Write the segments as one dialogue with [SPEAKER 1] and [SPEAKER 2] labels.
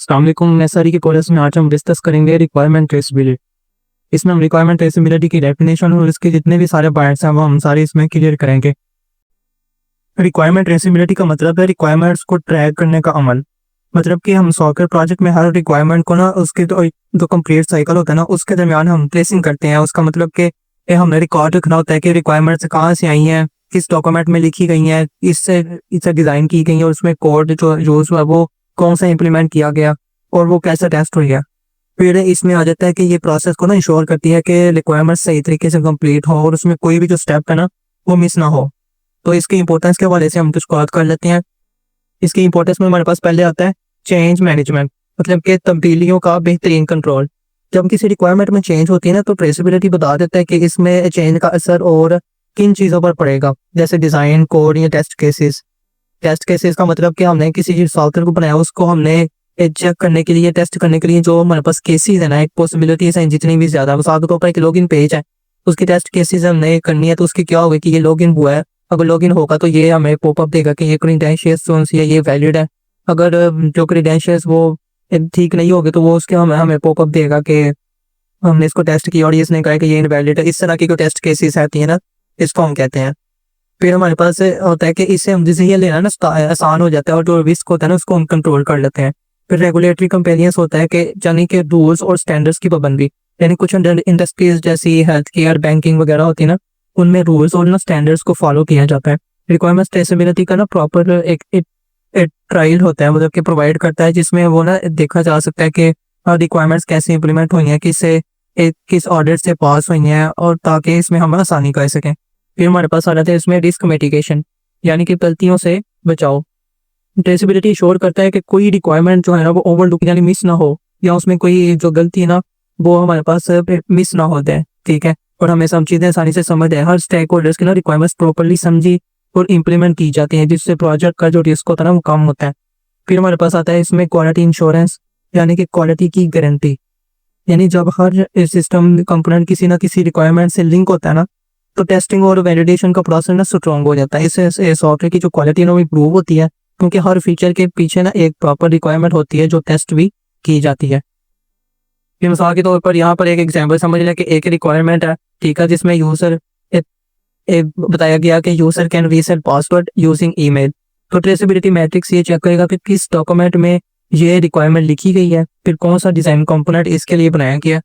[SPEAKER 1] अस्सलाम वालेकुम। मैं सरी के कोर्स में आज हम डिस्कस करेंगे रिक्वायरमेंट ट्रेसेबिलिटी। इसमें हम रिक्वायरमेंट ट्रेसेबिलिटी की डेफिनेशन और इसके जितने भी सारे पार्ट्स हैं वो हम सारे इसमें क्लियर करेंगे। रिक्वायरमेंट ट्रेसेबिलिटी का मतलब है रिक्वायरमेंट्स को ट्रैक करने का अमल। मतलब कि हम सॉफ्टवेयर प्रोजेक्ट में हर रिक्वायरमेंट को ना उसके जो कंप्लीट साइकिल होता है ना उसके दरमियान हम ट्रेसिंग करते हैं। उसका मतलब कि हमने रिकॉर्ड रखना होता है कि रिक्वायरमेंट्स कहाँ से आई हैं, किस डॉक्यूमेंट में लिखी गई हैं, इससे डिज़ाइन की गई है और उसमें कोड जो यूज़ हुआ वो कौन सा इम्प्लीमेंट किया गया और वो कैसा टेस्ट हुई है। फिर इसमें आ जाता है कि ये प्रोसेस को ना इंश्योर करती है कि रिक्वायरमेंट सही तरीके से कंप्लीट हो और उसमें कोई भी जो स्टेप है ना वो मिस ना हो। तो इसकी इंपॉर्टेंस के हवाले से हम कुछ बात कर लेते हैं। इसकी इंपॉर्टेंस में हमारे पास पहले आता है चेंज मैनेजमेंट, मतलब कि तब्दीलियों का बेहतरीन कंट्रोल। जब किसी रिक्वायरमेंट में चेंज होती है ना तो ट्रेसेबिलिटी बता देता है कि इसमें चेंज का असर और किन चीज़ों पर पड़ेगा, जैसे डिज़ाइन, कोड या टेस्ट केसेस। टेस्ट केसेस का मतलब कि हमने किसी सॉफ्टवेयर को बनाया उसको हमने चेक करने के लिए, टेस्ट करने के लिए जो हमारे पास केसेस है ना, एक पॉसिबिलिटीज हैं जितनी भी ज़्यादा, मिसाल के तौर पर एक लॉगिन पेज है, उसकी टेस्ट केसेस हमने करनी है तो उसकी क्या होगा कि ये लॉगिन हुआ है, अगर लॉगिन होगा तो ये हमें पॉपअप देगा कि ये क्रेडेंशियल्स कौन सी है, ये वैलिड है। अगर जो क्रेडेंशियल्स वो ठीक नहीं होगे तो वो उसके हमें पॉपअप देगा कि हमने इसको टेस्ट किया और इसने कहा कि ये इनवैलिड है। इस तरह की जो टेस्ट केसेस आती है ना इसको हम कहते हैं। फिर हमारे पास होता है कि इससे हम डिसीजन लेना ना आसान हो जाता है और जो रिस्क होता है ना उसको हम कंट्रोल कर लेते हैं। फिर रेगुलेटरी कंपेनियंस होता है कि यानी कि रूल्स और स्टैंडर्ड्स की पाबंदी, यानी कुछ इंडस्ट्रीज जैसी हेल्थ केयर, बैंकिंग वगैरह होती है ना उनमें रूल्स और ना स्टैंडर्ड्स को फॉलो किया जाता है। रिक्वायरमेंट ट्रेसेबिलिटी का ना प्रॉपर एक ट्रायल होता है, मतलब कि प्रोवाइड करता है जिसमें वो ना देखा जा सकता है कि रिक्वायरमेंट्स कैसे इंप्लीमेंट हुई हैं, किस ऑर्डर से पास हुई हैं और ताकि इसमें हम आसानी कर सकें। फिर हमारे पास आ जाता है इसमें रिस्क मिटिगेशन, यानी कि गलतियों से बचाओ। ट्रेसेबिलिटी इंश्योर करता है कि कोई रिक्वायरमेंट जो है ना वो ओवरलुक यानी मिस ना हो, या उसमें कोई जो गलती है ना वो हमारे पास मिस ना हो जाए, ठीक है, और हमें सब चीज़ें आसानी से समझ आए। हर स्टेक होल्डर्स की ना रिक्वायरमेंट्स प्रॉपरली समझी और इम्प्लीमेंट की जाती हैं जिससे प्रोजेक्ट का जो रिस्क होता है ना वो कम होता है। फिर हमारे पास आता है इसमें क्वालिटी इंश्योरेंस, यानी कि क्वालिटी की गारंटी, यानी जब हर सिस्टम कंपोनेंट किसी ना किसी रिक्वायरमेंट से लिंक होता है ना तो टेस्टिंग और वैलिडेशन का प्रोसेस ना स्ट्रॉन्ग हो जाता है। इससे सॉफ्टवेयर की जो क्वालिटी है ना वो इम्प्रूव होती है, क्योंकि हर फीचर के पीछे ना एक प्रॉपर रिक्वायरमेंट होती है जो टेस्ट भी की जाती है। फिर मिसाल के तौर पर यहाँ पर एक एग्जांपल समझ लें कि एक रिक्वायरमेंट है, ठीक है, जिसमें यूज़र बताया गया कि user can reset password using email. तो ट्रेसेबिलिटी मैट्रिक्स ये चेक करेगा कि किस डॉक्यूमेंट में ये रिक्वायरमेंट लिखी गई है, फिर कौन सा डिज़ाइन कंपोनेंट इसके लिए बनाया गया है,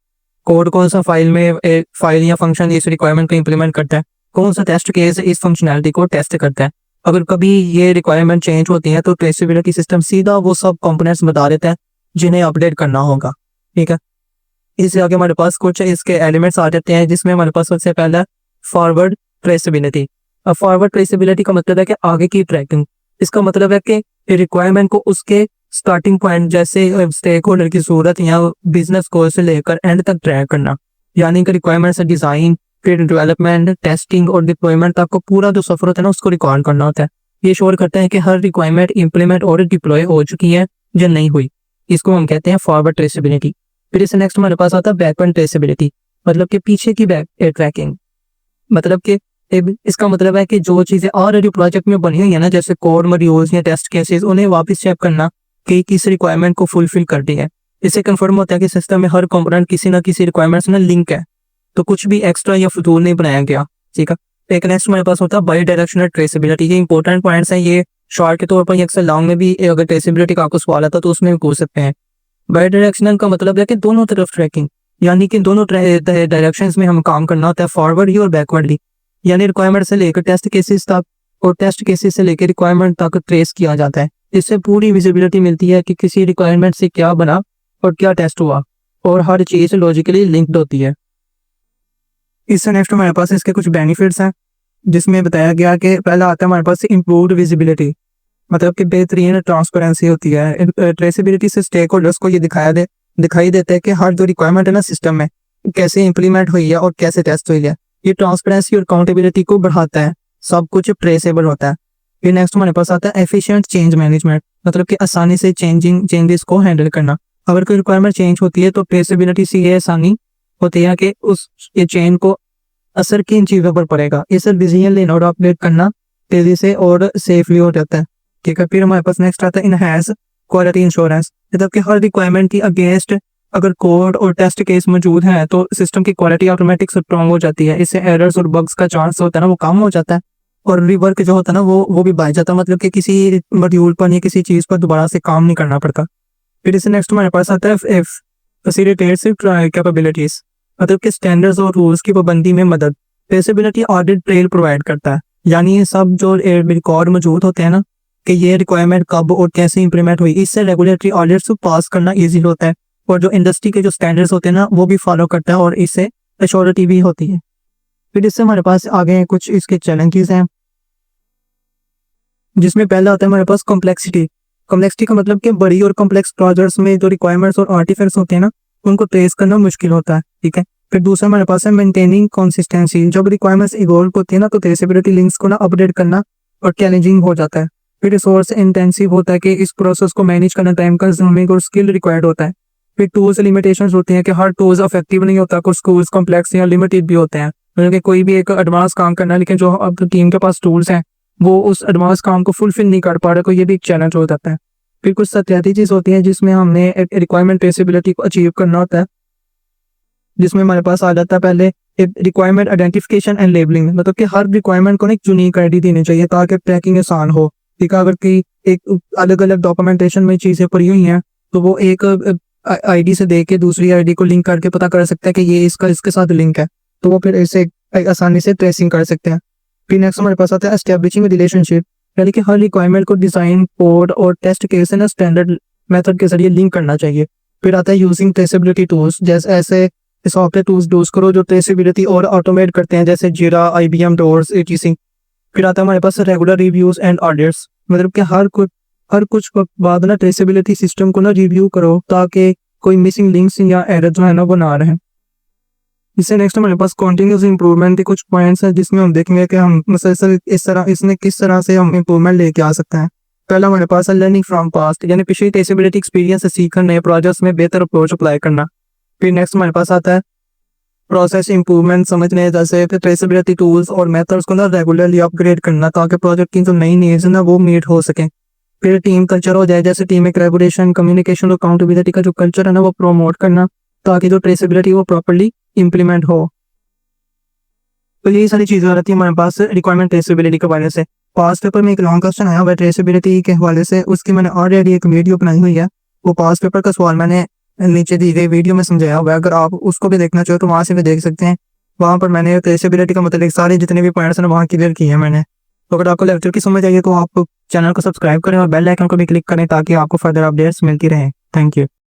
[SPEAKER 1] कोड कौन सा फाइल या फंक्शन इस रिक्वायरमेंट को इंप्लीमेंट करता है, कौन सा टेस्ट केस इस फंक्शनैलिटी को टेस्ट करता है। अगर कभी ये रिक्वायरमेंट चेंज होती है तो ट्रेसेबिलिटी सिस्टम सीधा वो सब कंपोनेंट्स बता देता है जिन्हें अपडेट करना होगा, ठीक है। इससे आगे हमारे पास कुछ इसके एलिमेंट्स आ जाते हैं जिसमें हमारे पास सबसे पहला फॉरवर्ड ट्रेसेबिलिटी। अब फॉरवर्ड ट्रेसेबिलिटी का मतलब है कि आगे की ट्रैकिंग। इसका मतलब है कि रिक्वायरमेंट को उसके स्टार्टिंग पॉइंट जैसे स्टेक होल्डर की सूरत या बिजनेस गोल से लेकर एंड तक ट्रैक करना, यानी कि रिक्वायरमेंट से डिज़ाइन, फिर डेवलपमेंट, टेस्टिंग और डिप्लॉयमेंट तक को पूरा जो सफर होता है ना उसको रिकॉर्ड करना होता है। ये श्योर करता है कि हर रिक्वायरमेंट इंप्लीमेंट और डिप्लॉय हो चुकी है या नहीं हुई। इसको हम कहते हैं फॉरवर्ड ट्रेसेबिलिटी। फिर इससे नेक्स्ट हमारे पास आता है बैकवर्ड ट्रेसेबिलिटी, मतलब कि पीछे की बैक ट्रैकिंग। मतलब कि इसका मतलब है कि जो चीज़ें ऑलरेडी प्रोजेक्ट में बनी हुई है ना, जैसे कोड मॉड्यूल्स या टेस्ट केसेस, उन्हें वापस चेक करना कि किस रिक्वायरमेंट को फुलफिल कर दी है। इससे कंफर्म होता है कि सिस्टम में हर कंपोनेंट किसी ना किसी रिक्वायरमेंट से ना लिंक है, तो कुछ भी एक्स्ट्रा या फजूल नहीं बनाया गया, ठीक है। एक नेक्स्ट हमारे पास होता है बाई डायरेक्शनल ट्रेसेबिलिटी। ये इंपॉर्टेंट पॉइंट्स हैं, ये शॉर्ट के तौर पर अक्सर लॉन्ग में भी अगर ट्रेसेबिलिटी का आपको सवाल आता तो उसमें भी पूछ सकते हैं। बाई डायरेक्शनल का मतलब है कि दोनों तरफ ट्रैकिंग, यानी कि दोनों डायरेक्शंस में हम काम करना होता है, फॉरवर्डली और बैकवर्डली, यानी रिक्वायरमेंट से लेकर टेस्ट केसेस तक और टेस्ट केसेस से लेकर रिक्वायरमेंट तक ट्रेस किया जाता है। इससे पूरी विजिबिलिटी मिलती है कि किसी रिक्वायरमेंट से क्या बना और क्या टेस्ट हुआ और हर चीज़ लॉजिकली लिंक्ड होती है। इससे नेक्स्ट हमारे पास इसके कुछ बेनिफिट्स हैं, जिसमें बताया गया कि पहला आता है हमारे पास इम्प्रूव्ड विजिबिलिटी, मतलब कि बेहतरीन ट्रांसपेरेंसी होती है। ट्रेसेबिलिटी से स्टेक होल्डर्स को ये दिखाई देता है कि हर जो रिक्वायरमेंट है ना सिस्टम में कैसे इंप्लीमेंट हुई है और कैसे टेस्ट हुई है। ये ट्रांसपेरेंसी और अकाउंटेबिलिटी को बढ़ाता है, सब कुछ ट्रेसेबल होता है। फिर नेक्स्ट हमारे पास आता है एफिशिएंट चेंज मैनेजमेंट, मतलब कि आसानी से चेंजेस को हैंडल करना। अगर कोई रिक्वायरमेंट चेंज होती है तो ट्रेसेबिलिटी से ये आसानी होती है कि ये चेंज को असर किन चीज़ों पर पड़ेगा। इससे डिसीजन लेना और अपडेट करना तेजी से और सेफली हो जाता है, ठीक है। फिर हमारे पास नेक्स्ट आता है इनहैंस क्वालिटी इंश्योरेंस, मतलब कि हर रिक्वायरमेंट की अगेंस्ट अगर कोड और टेस्ट केस मौजूद है तो सिस्टम की क्वालिटी ऑटोमेटिक स्ट्रॉन्ग हो जाती है। इससे एरर्स और बग्स का चांस होता है ना वो कम हो जाता है, और रिवर्क जो होता है ना वो भी बढ़ जाता है, मतलब कि किसी मॉड्यूल पर या किसी चीज़ पर दोबारा से काम नहीं करना पड़ता। फिर इससे नेक्स्ट हमारे पास आता है फैसिलिटेटिव कैपेबिलिटीज, मतलब कि स्टैंडर्ड्स और रूल्स की पाबंदी में मदद। ट्रेसेबिलिटी ऑडिट ट्रेल प्रोवाइड करता है, यानी ये सब जो रिकॉर्ड मौजूद होते हैं ना कि ये रिक्वायरमेंट कब और कैसे इंप्लीमेंट हुई, इससे रेगुलेटरी ऑडिट्स को पास करना ईजी होता है, और जो इंडस्ट्री के जो स्टैंडर्ड्स होते हैं ना वो भी फॉलो करता है, और इससे एश्योरिटी भी होती है। फिर इससे हमारे पास आगे कुछ इसके चैलेंजेस हैं, जिसमें पहला आता है हमारे पास कॉम्प्लेक्सिटी। कॉम्प्लेक्सिटी का मतलब कि बड़ी और कॉम्प्लेक्स प्रोजेक्ट्स में जो रिक्वायरमेंट्स और आर्टिफैक्ट्स होते हैं ना उनको ट्रेस करना मुश्किल होता है, ठीक है। फिर दूसरा हमारे पास है मेंटेनिंग कंसिस्टेंसी। जब रिक्वायरमेंट्स इवॉल्व होती है ना तो ट्रेसेबिलिटी लिंक्स को ना अपडेट करना और चैलेंजिंग हो जाता है। फिर रिसोर्स इंटेंसिव होता है कि इस प्रोसेस को मैनेज करना टाइम कंज्यूमिंग और स्किल रिक्वायर्ड होता है। फिर टूल्स लिमिटेशंस होती हैं कि हर टूल्स इफेक्टिव नहीं होता, कुछ टूल्स कॉम्प्लेक्स या लिमिटेड भी होते हैं, मतलब कि कोई भी एक एडवांस काम करना है लेकिन जो अब टीम के पास टूल्स हैं वो उस एडवांस काम को फुलफिल नहीं कर पा रहे, तो ये भी एक चैलेंज हो जाता है। फिर कुछ स्ट्रैटेजीज होती हैं जिसमें हमने रिक्वायरमेंट ट्रेसेबिलिटी को अचीव करना होता है, जिसमें हमारे पास आ जाता है पहले एक रिक्वायरमेंट आइडेंटिफिकेशन एंड लेबलिंग, मतलब कि हर रिक्वायरमेंट को ना एक यूनिक आईडी देनी चाहिए ताकि ट्रैकिंग आसान हो, ठीक है। अगर कि एक अलग अलग डॉक्यूमेंटेशन में चीज़ें पड़ी हुई हैं तो वो एक आईडी से देख के दूसरी आईडी को लिंक करके पता कर सकता है कि ये इसका इसके साथ लिंक है, तो वो फिर ऐसे आसानी से ट्रेसिंग कर सकते हैं। फिर नेक्स्ट हमारे पास आता है एस्टेब्लिशिंग रिलेशनशिप, यानी कि हर रिक्वायरमेंट को डिज़ाइन कोड और टेस्ट केस ना स्टैंडर्ड मेथड के जरिए लिंक करना चाहिए। फिर आता है यूजिंग ट्रेसेबिलिटी टूल्स, जैसे ऐसे सॉफ्टवेयर टूल्स यूज करो जो ट्रेसेबिलिटी और ऑटोमेट करते हैं, जैसे जीरा, IBM डोर्स, etc। फिर आता है हमारे पास रेगुलर रिव्यूज एंड ऑडिट्स, मतलब कि हर कुछ वक्त बाद ना ट्रेसेबिलिटी सिस्टम को ना रिव्यू करो ताकि कोई मिसिंग लिंक्स या एरर जो है ना वो ना रहे। इससे नेक्स्ट हमारे पास कॉन्टिन्यूस इंप्रूवमेंट के कुछ पॉइंट्स हैं जिसमें हम देखेंगे कि हम मुसलसल इसमें किस तरह से हम इंप्रूवमेंट लेके आ सकते हैं। पहला हमारे पास है लर्निंग फ्रॉम पास्ट, यानी पिछली ट्रेसेबिलिटी एक्सपीरियंस से सीखकर नए प्रोजेक्ट्स में बेहतर अप्रोच अप्लाई करना। फिर नेक्स्ट हमारे पास आता है प्रोसेस इंप्रूवमेंट, समझने जैसे ट्रेसेबिलिटी टूल्स और मेथड्स को ना रेगुलरली अपग्रेड करना ताकि प्रोजेक्ट की जो नई नीड्स है ना वो मीट हो सके। फिर टीम कल्चर हो जाए, जैसे टीम में कोलैबोरेशन, कम्युनिकेशन और अकाउंटेबिलिटी का जो कल्चर है ना वो प्रमोट करना ताकि जो ट्रेसेबिलिटी वो प्रॉपर्ली इम्प्लीमेंट हो। तो यही सारी चीज़ें आ जाती है हमारे पास रिक्वायरमेंट ट्रेसेबिलिटी के हवाले से। पास पेपर में एक लॉन्ग क्वेश्चन आया हुआ है ट्रेसेबिलिटी के हवाले से, उसकी मैंने ऑलरेडी एक वीडियो बनाई हुई है, वो पास पेपर का सवाल मैंने नीचे दी गई वीडियो में समझाया हुआ है। अगर आप उसको भी देखना चाहो तो वहाँ से भी देख सकते हैं, वहाँ पर मैंने ट्रेसेबिलिटी का मतलब सारे जितने भी पॉइंट्स हैं वहाँ क्लियर किए हैं मैंने। तो अगर आपको लेक्चर की समझ आइए तो आप चैनल को सब्सक्राइब करें और बेल आइकन को भी क्लिक करें ताकि आपको फर्दर अपडेट्स मिलती रहें। Thank you.